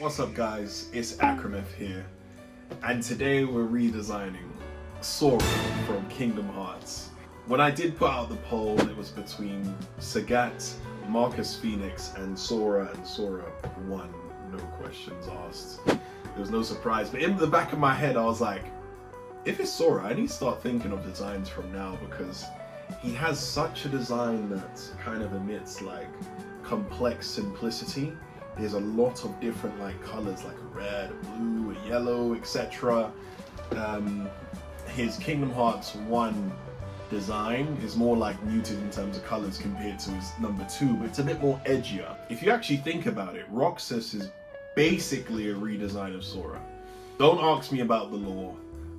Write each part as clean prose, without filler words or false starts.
What's up guys, it's Akrameth here, and today we're redesigning Sora from Kingdom Hearts. When I did put out the poll, it was between Sagat, Marcus Phoenix, and Sora 1, no questions asked. There was no surprise, but in the back of my head I was like, if it's Sora, I need to start thinking of designs from now, because he has such a design that kind of emits like complex simplicity. There's a lot of different like colors, like a red, a blue, a yellow, etc. His Kingdom Hearts 1 design is more like muted in terms of colors compared to his number 2, but it's a bit more edgier. If you actually think about it, Roxas is basically a redesign of Sora. Don't ask me about the lore.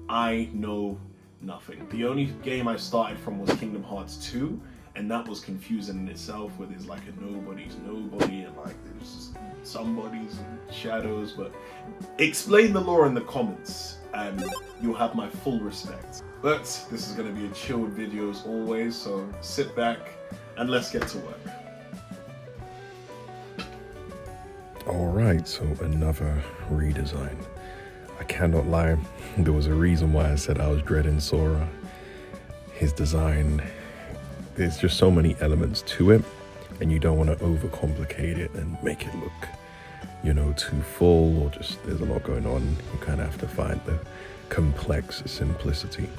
I know nothing. The only game I started from was Kingdom Hearts 2, and that was confusing in itself, where there's like a nobody's nobody and like there's somebody's and shadows. But explain the lore in the comments and you'll have my full respect. But this is going to be a chilled video as always, so sit back and let's get to work. Alright, so another redesign. I cannot lie, there was a reason why I said I was dreading Sora. His design, there's just so many elements to it, and you don't want to overcomplicate it and make it look, you know, too full, or just there's a lot going on. You kind of have to find the complex simplicity.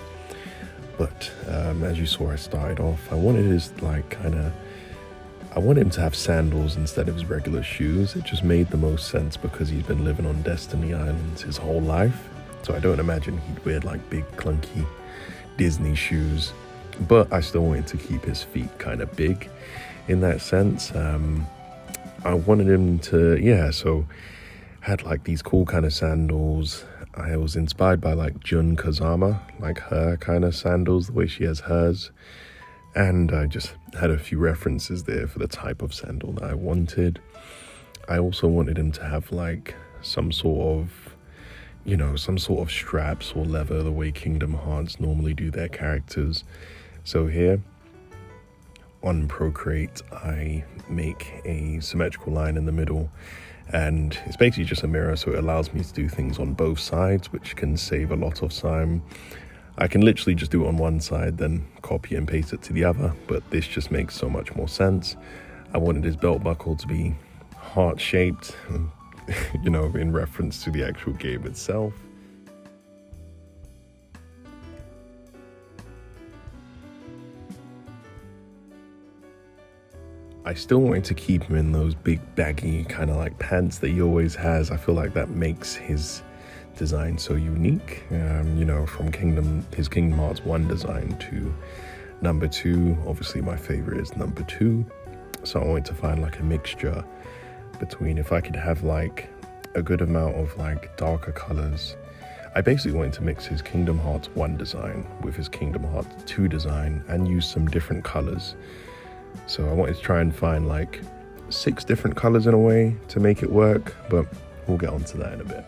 But as you saw, I started off, I wanted his like I want him to have sandals instead of his regular shoes. It just made the most sense because he's been living on Destiny Islands his whole life. So I don't imagine he'd wear like big clunky Disney shoes. But I still wanted to keep his feet kind of big in that sense. I wanted him to, so had like these cool kind of sandals. I was inspired by like Jun Kazama, like her kind of sandals, the way she has hers. And I just had a few references there for the type of sandal that I wanted. I also wanted him to have like some sort of straps or leather, the way Kingdom Hearts normally do their characters. So here on Procreate, I make a symmetrical line in the middle, and it's basically just a mirror, so it allows me to do things on both sides, which can save a lot of time. I can literally just do it on one side, then copy and paste it to the other, but this just makes so much more sense. I wanted his belt buckle to be heart-shaped, you know, in reference to the actual game itself. I still wanted to keep him in those big baggy kind of like pants that he always has. I feel like that makes his design so unique, you know, from his Kingdom Hearts 1 design to number 2. Obviously my favorite is number 2, so I wanted to find like a mixture between, if I could have like a good amount of like darker colors. I basically wanted to mix his Kingdom Hearts 1 design with his Kingdom Hearts 2 design and use some different colors. So I wanted to try and find like 6 different colors in a way to make it work, but we'll get onto that in a bit.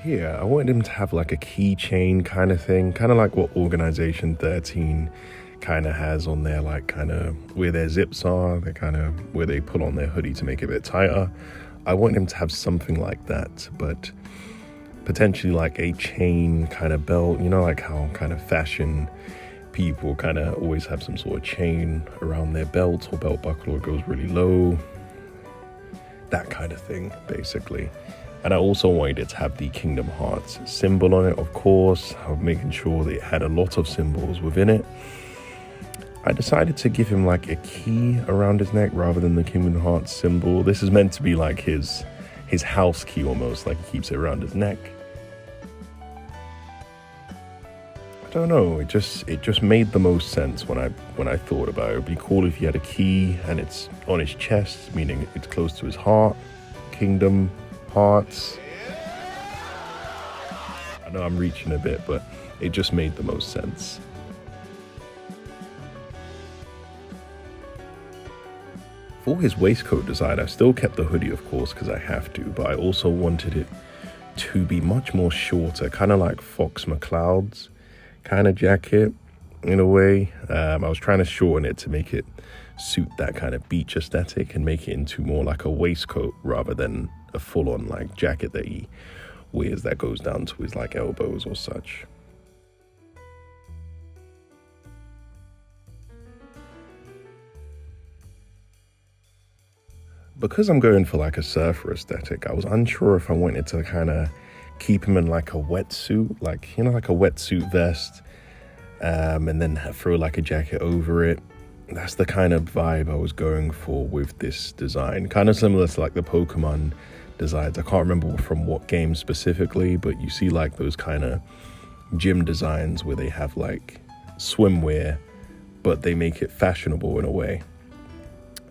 Here, I wanted him to have like a keychain kind of thing, kind of like what Organization 13 kind of has on their like kind of where their zips are, they're kind of where they pull on their hoodie to make it a bit tighter. I want him to have something like that, but potentially like a chain kind of belt, you know, like how kind of fashion people kind of always have some sort of chain around their belt or belt buckle, or it goes really low, that kind of thing basically. And I also wanted it to have the Kingdom Hearts symbol on it, of course. I was making sure that it had a lot of symbols within it. I decided to give him like a key around his neck rather than the Kingdom Hearts symbol. This is meant to be like his house key almost, like he keeps it around his neck. I don't know, it just made the most sense when I thought about it. It'd be cool if he had a key and it's on his chest, meaning it's close to his heart. Kingdom Hearts. I know I'm reaching a bit, but it just made the most sense. For his waistcoat design, I still kept the hoodie, of course, because I have to, but I also wanted it to be much more shorter, kind of like Fox McCloud's kind of jacket in a way. I was trying to shorten it to make it suit that kind of beach aesthetic and make it into more like a waistcoat rather than a full-on like jacket that he wears that goes down to his like elbows or such. Because I'm going for like a surfer aesthetic, I was unsure if I wanted to kind of keep him in like a wetsuit, like, you know, like a wetsuit vest, and then throw like a jacket over it. That's the kind of vibe I was going for with this design. Kind of similar to like the Pokemon designs. I can't remember from what game specifically, but you see like those kind of gym designs where they have like swimwear, but they make it fashionable in a way.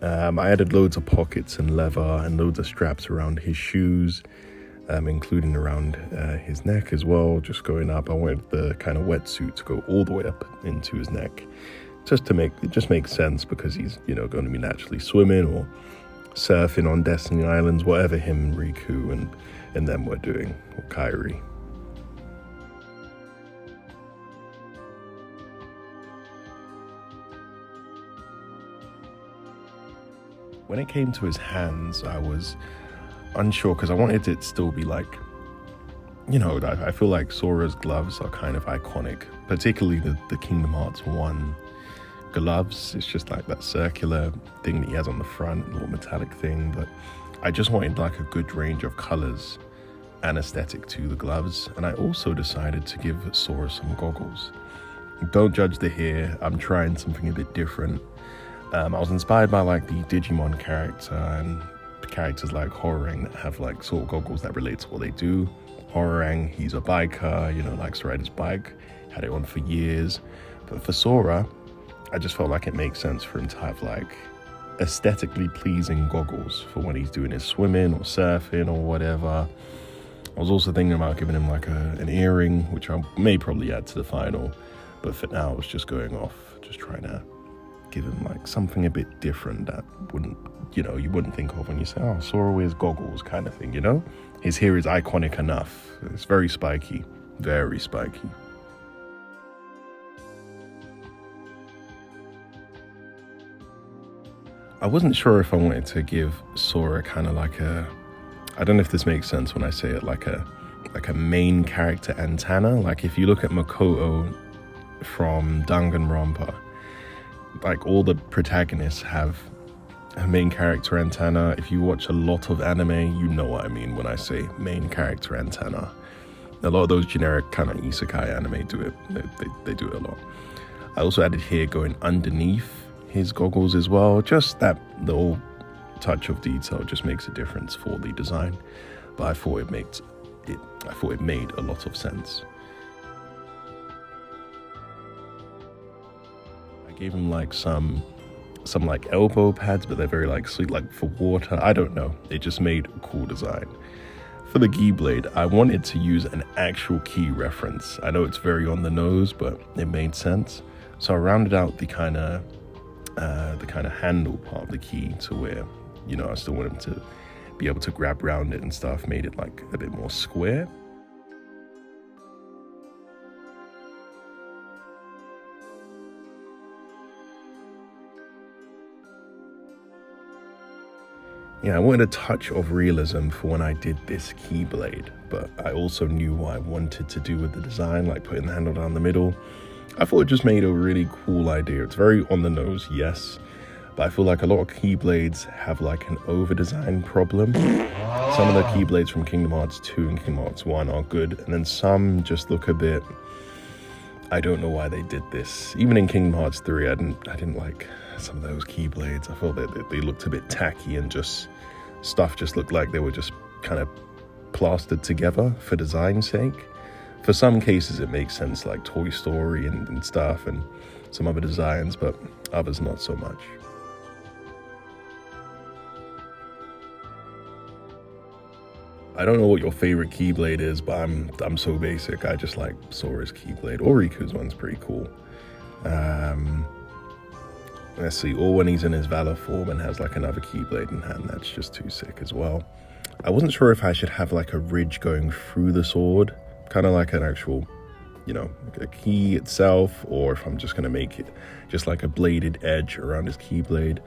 I added loads of pockets and leather and loads of straps around his shoes, including around his neck as well, just going up. I wanted the kind of wetsuit to go all the way up into his neck, just to make it just makes sense because he's, you know, going to be naturally swimming or surfing on Destiny Islands, whatever him and Riku and them were doing, or Kairi. When it came to his hands, I was unsure because I wanted it to still be like, you know, I feel like Sora's gloves are kind of iconic, particularly the Kingdom Hearts 1 gloves. It's just like that circular thing that he has on the front, little metallic thing, but I just wanted like a good range of colors and aesthetic to the gloves. And I also decided to give Sora some goggles. Don't judge the hair, I'm trying something a bit different. I was inspired by like the Digimon character and characters like Horang that have like sort of goggles that relate to what they do. Horang, he's a biker, you know, likes to ride his bike, had it on for years. But for Sora, I just felt like it makes sense for him to have like aesthetically pleasing goggles for when he's doing his swimming or surfing or whatever. I was also thinking about giving him like an earring, which I may probably add to the final, but for now I was just going off, just trying to give him like something a bit different that wouldn't, you know, you wouldn't think of when you say, oh, Sora wears goggles kind of thing, you know? His hair is iconic enough. It's very spiky, very spiky. I wasn't sure if I wanted to give Sora kind of like I don't know if this makes sense when I say it, like a main character antenna. Like if you look at Makoto from Danganronpa, like all the protagonists have a main character antenna. If you watch a lot of anime, you know what I mean when I say main character antenna. A lot of those generic kind of isekai anime do it. They do it a lot. I also added hair going underneath his goggles as well. Just that little touch of detail just makes a difference for the design. But I thought it made a lot of sense. Gave him like some like elbow pads, but they're very like sweet, like for water. I don't know. It just made a cool design. For the Keyblade, I wanted to use an actual key reference. I know it's very on the nose, but it made sense. So I rounded out the kind of handle part of the key to where, you know, I still want him to be able to grab around it and stuff. Made it like a bit more square. Yeah, I wanted a touch of realism for when I did this Keyblade, but I also knew what I wanted to do with the design, like putting the handle down the middle. I thought it just made a really cool idea. It's very on the nose, yes, but I feel like a lot of Keyblades have like an over-design problem. Some of the Keyblades from Kingdom Hearts 2 and Kingdom Hearts 1 are good, and then some just look a bit, I don't know why they did this. Even in Kingdom Hearts 3, I didn't like some of those Keyblades. I felt that they looked a bit tacky and just stuff just looked like they were just kind of plastered together for design's sake. For some cases it makes sense, like Toy Story and stuff and some other designs, but others not so much. I don't know what your favorite Keyblade is, but I'm so basic. I just like Sora's Keyblade, or Riku's one's pretty cool. Let's see, or when he's in his Valor form and has like another Keyblade in hand, that's just too sick as well. I wasn't sure if I should have like a ridge going through the sword, kind of like an actual, you know, a key itself, or if I'm just going to make it just like a bladed edge around his keyblade.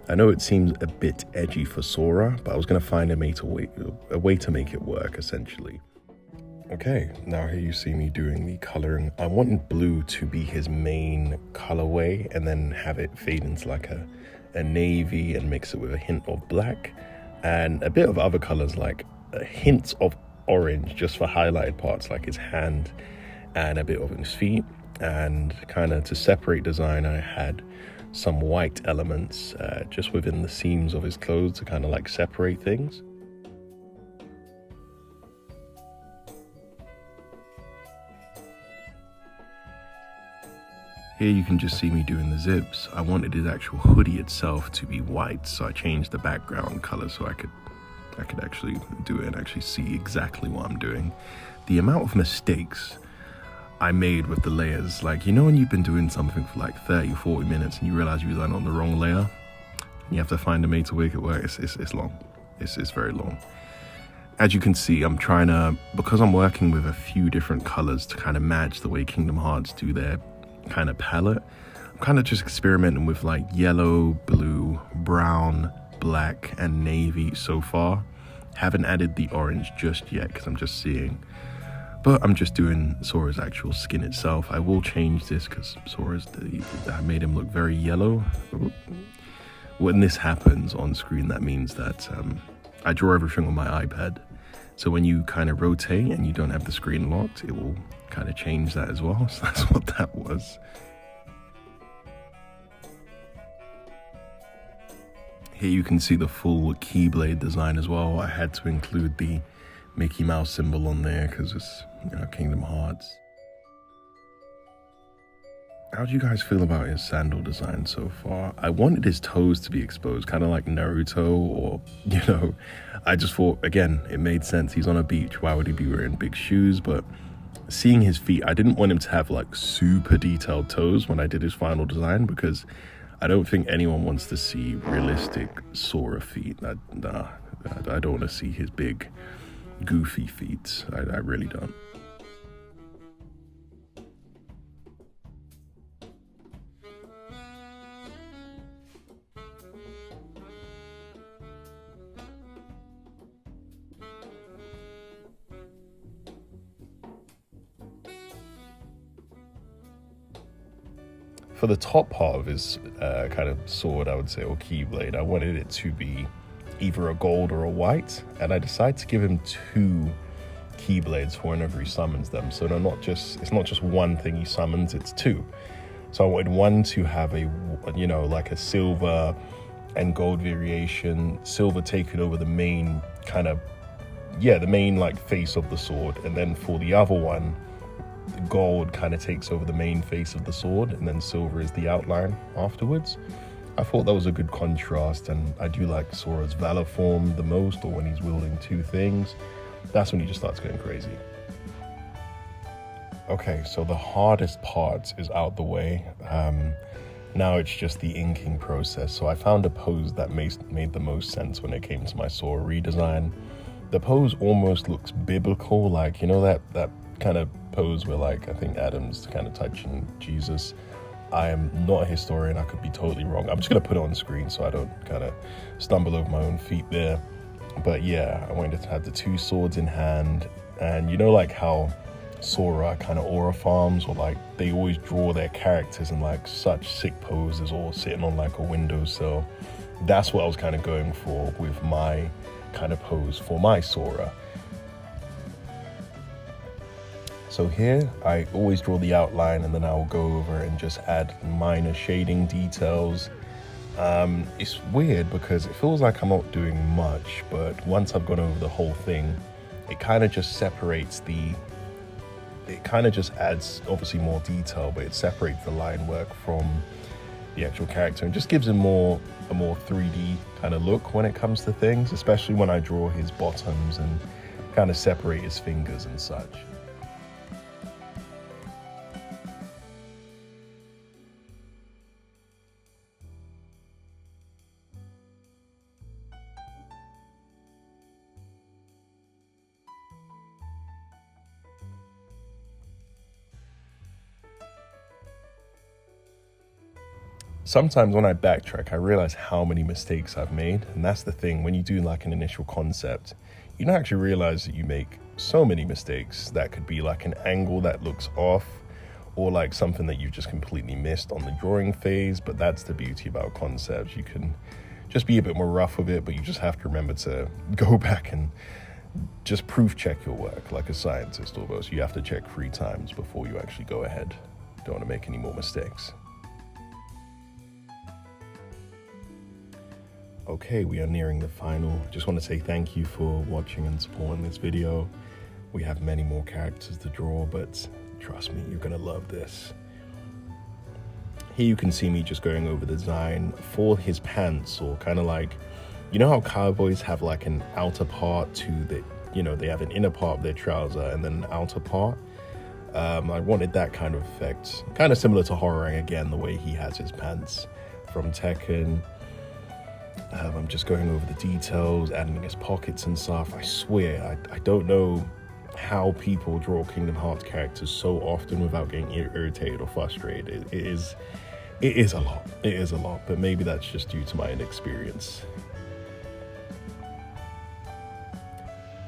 I know it seems a bit edgy for Sora, but I was going to find a way to make it work, essentially. Okay, now here you see me doing the coloring. I wanted blue to be his main colorway and then have it fade into like a navy and mix it with a hint of black and a bit of other colors like hints of orange just for highlighted parts like his hand and a bit of his feet. And kind of to separate design, I had some white elements just within the seams of his clothes to kind of like separate things. Here you can just see me doing the zips. I wanted his actual hoodie itself to be white, so I changed the background color so I could actually do it and actually see exactly what I'm doing. The amount of mistakes I made with the layers, like, you know when you've been doing something for like 30, 40 minutes and you realize you landed on the wrong layer? And you have to find a way to make it work. It's long. It's very long. As you can see, I'm trying to, because I'm working with a few different colors to kind of match the way Kingdom Hearts do their kind of palette, I'm kind of just experimenting with like yellow, blue, brown, black, and navy so far. Haven't added the orange just yet because I'm just seeing, but I'm just doing Sora's actual skin itself. I will change this because I made him look very yellow. When this happens on screen, that means that I draw everything on my iPad. So when you kind of rotate and you don't have the screen locked, it will kind of change that as well. So that's what that was. Here you can see the full Keyblade design as well. I had to include the Mickey Mouse symbol on there because it's, you know, Kingdom Hearts. How do you guys feel about his sandal design so far? I wanted his toes to be exposed, kind of like Naruto, or, you know, I just thought, again, it made sense. He's on a beach. Why would he be wearing big shoes? But seeing his feet, I didn't want him to have like super detailed toes when I did his final design because I don't think anyone wants to see realistic Sora feet. I don't want to see his big, goofy feet. I really don't. For the top part of his kind of sword, I would say, or keyblade, I wanted it to be either a gold or a white, and I decided to give him 2 keyblades for whenever he summons them. So it's not just one thing he summons, it's 2. So I wanted one to have a, you know, like a silver and gold variation, silver taking over the main kind of, the main like face of the sword, and then for the other one, gold kind of takes over the main face of the sword and then silver is the outline afterwards. I thought that was a good contrast, and I do like Sora's Valor form the most, or when he's wielding 2 things. That's when he just starts going crazy. Okay, so the hardest part is out the way. Now it's just the inking process. So I found a pose that made the most sense when it came to my Sora redesign. The pose almost looks biblical, like, you know, that kind of pose where, like, I think Adam's kind of touching Jesus. I am not a historian, I could be totally wrong. I'm just gonna put it on screen so I don't kind of stumble over my own feet there. But yeah, I wanted to have the 2 swords in hand, and you know, like how Sora kind of aura farms, or like they always draw their characters in like such sick poses or sitting on like a windowsill. That's what I was kind of going for with my kind of pose for my Sora. So here, I always draw the outline and then I'll go over and just add minor shading details. It's weird because it feels like I'm not doing much, but once I've gone over the whole thing, it kind of just separates it kind of just adds obviously more detail, but it separates the line work from the actual character and just gives him a more 3D kind of look when it comes to things, especially when I draw his bottoms and kind of separate his fingers and such. sometimes when I backtrack, I realize how many mistakes I've made. And that's the thing, when you do like an initial concept, you don't actually realize that you make so many mistakes. That could be like an angle that looks off, or like something that you've just completely missed on the drawing phase. But that's the beauty about concepts. You can just be a bit more rough with it, but you just have to remember to go back and just proof check your work like a scientist almost. You have to check 3 times before you actually go ahead. Don't want to make any more mistakes. Okay, we are nearing the final. Just want to say thank you for watching and supporting this video. We have many more characters to draw, but trust me, you're gonna love this. Here you can see me just going over the design for his pants, or kind of like, you know how cowboys have like an outer part to the, you know, they have an inner part of their trouser and then an outer part. I wanted that kind of effect, kind of similar to Horrorang again, the way he has his pants from Tekken. I'm just going over the details, adding his pockets and stuff. I swear, I don't know how people draw Kingdom Hearts characters so often without getting irritated or frustrated. It is a lot. It is a lot, but maybe that's just due to my inexperience.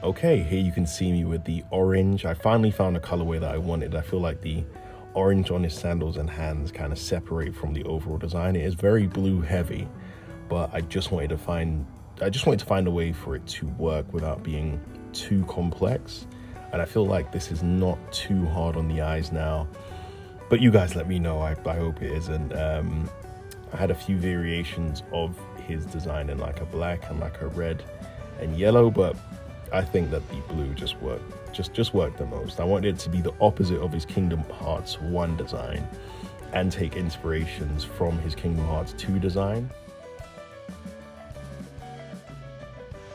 Okay, here you can see me with the orange. I finally found a colorway that I wanted. I feel like the orange on his sandals and hands kind of separate from the overall design. It is very blue heavy, but I just wanted to find a way for it to work without being too complex. And I feel like this is not too hard on the eyes now, but you guys let me know. I hope it isn't. I had a few variations of his design in like a black and like a red and yellow, but I think that the blue just worked the most. I wanted it to be the opposite of his Kingdom Hearts 1 design and take inspirations from his Kingdom Hearts 2 design.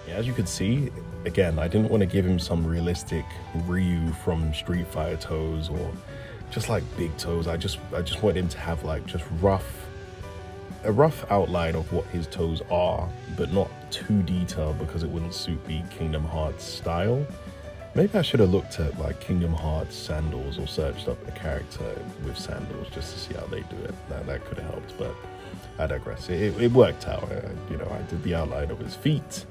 Yeah, as you could see, again, I didn't want to give him some realistic Ryu from Street Fighter toes or just like big toes. I just wanted him to have like just a rough outline of what his toes are, but not too detailed because it wouldn't suit the Kingdom Hearts style. Maybe I should have looked at like Kingdom Hearts sandals or searched up a character with sandals just to see how they do it. That could have helped, but I digress. It worked out. You know, I did the outline of his feet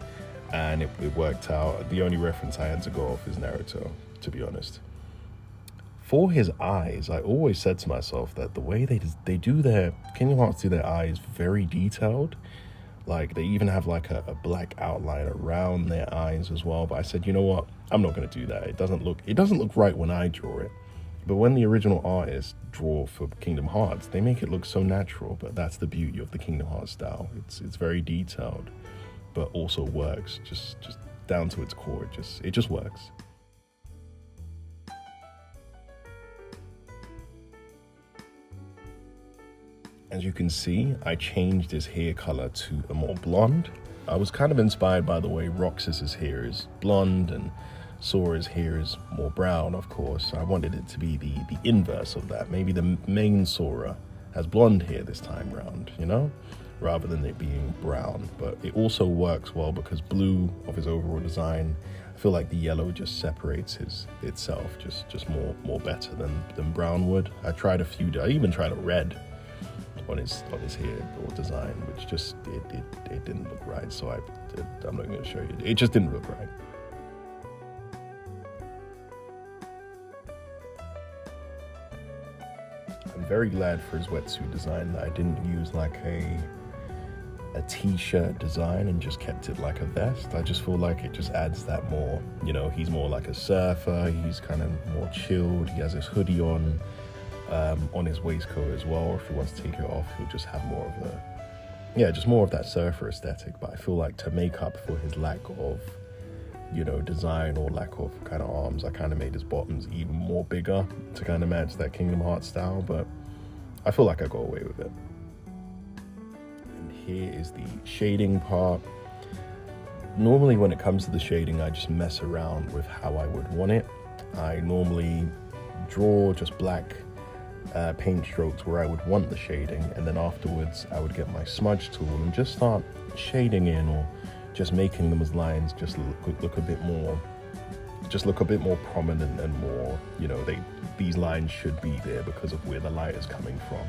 and it worked out. The only reference I had to go off is Naruto, to be honest. For his eyes, I always said to myself that the way they do their Kingdom Hearts do their eyes very detailed. Like they even have like a black outline around their eyes as well. But I said, you know what? I'm not going to do that. It doesn't look right when I draw it. But when the original artists draw for Kingdom Hearts, they make it look so natural. But that's the beauty of the Kingdom Hearts style. It's very detailed, but also works just down to its core. It just works. As you can see, I changed his hair color to a more blonde. I was kind of inspired by the way Roxas's hair is blonde and Sora's hair is more brown, of course. I wanted it to be the inverse of that. Maybe the main Sora has blonde hair this time round, you know, rather than it being brown. But it also works well because blue of his overall design, I feel like the yellow just separates itself just more better than brown would. I even tried a red on his hair or design, which just it didn't look right. So I'm not going to show you. It just didn't look right. I'm very glad for his wetsuit design that I didn't use like a t-shirt design and just kept it like a vest. I just feel like it just adds that more, you know, he's more like a surfer. He's kind of more chilled. He has his hoodie on his waistcoat as well, or if he wants to take it off, he'll just have more of that surfer aesthetic. But I feel like to make up for his lack of, you know, design or lack of kind of arms, I kind of made his bottoms even more bigger to kind of match that Kingdom Hearts style, but I feel like I got away with it. And here is the shading part. Normally when it comes to the shading, I just mess around with how I would want it. I normally draw just black paint strokes where I would want the shading, and then afterwards I would get my smudge tool and just start shading in, or just making them as lines just look a bit more prominent and more, you know, these lines should be there because of where the light is coming from.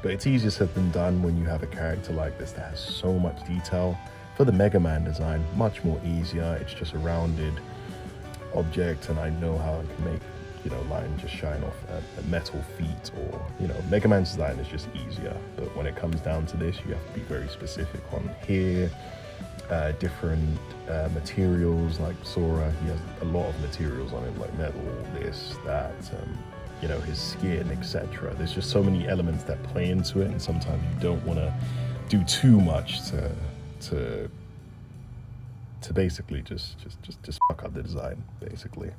But it's easier said than done when you have a character like this that has so much detail. For the Mega Man design, much more easier. It's just a rounded object, and I know how I can make, you know, line just shine off a metal feet, or, you know, Mega Man's design is just easier. But when it comes down to this, you have to be very specific on here. Different materials, like Sora, he has a lot of materials on him, like metal, this, that, you know, his skin, etc. There's just so many elements that play into it, and sometimes you don't want to do too much to basically just fuck up the design, basically.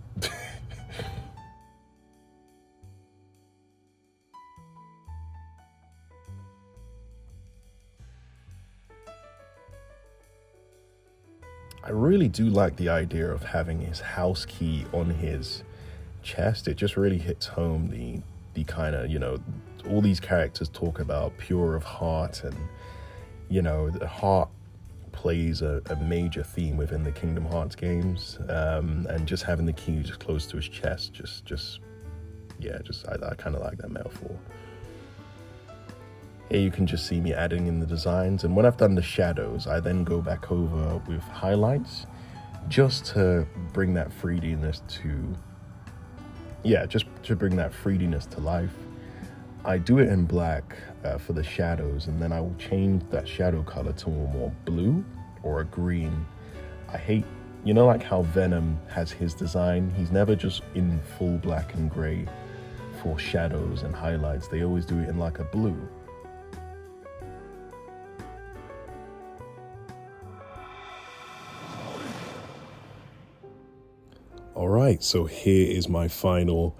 I really do like the idea of having his house key on his chest. It just really hits home the kind of, you know, all these characters talk about pure of heart, and, you know, the heart plays a major theme within the Kingdom Hearts games, and just having the key just close to his chest, I kind of like that metaphor. Here you can just see me adding in the designs, and when I've done the shadows, I then go back over with highlights just to bring that 3D-ness to bring that 3D-ness to life. I do it in black for the shadows, and then I will change that shadow color to a more blue or a green. I hate, you know, like how Venom has his design, he's never just in full black and gray for shadows and highlights. They always do it in like a blue. All right, so here is my final.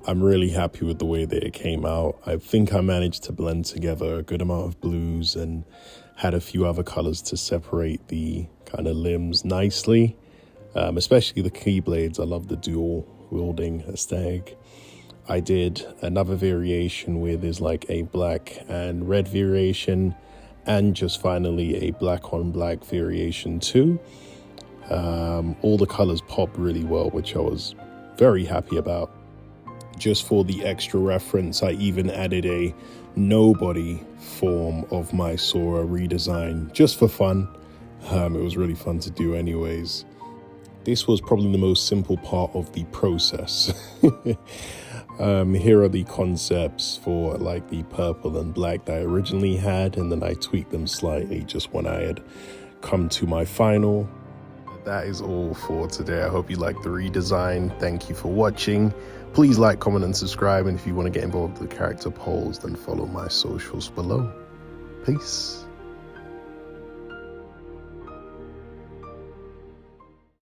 I'm really happy with the way that it came out. I think I managed to blend together a good amount of blues and had a few other colors to separate the kind of limbs nicely, especially the Keyblades. I love the dual wielding aesthetic. I did another variation where there's like a black and red variation, and just finally a black on black variation too. All the colors pop really well, which I was very happy about. Just for the extra reference, I even added a nobody form of my Sora redesign just for fun. It was really fun to do anyways. This was probably the most simple part of the process. Here are the concepts for like the purple and black that I originally had, and then I tweaked them slightly just when I had come to my final. That is all for today. I hope you liked the redesign. Thank you for watching. Please like, comment, and subscribe. And if you want to get involved with the character polls, then follow my socials below. Peace.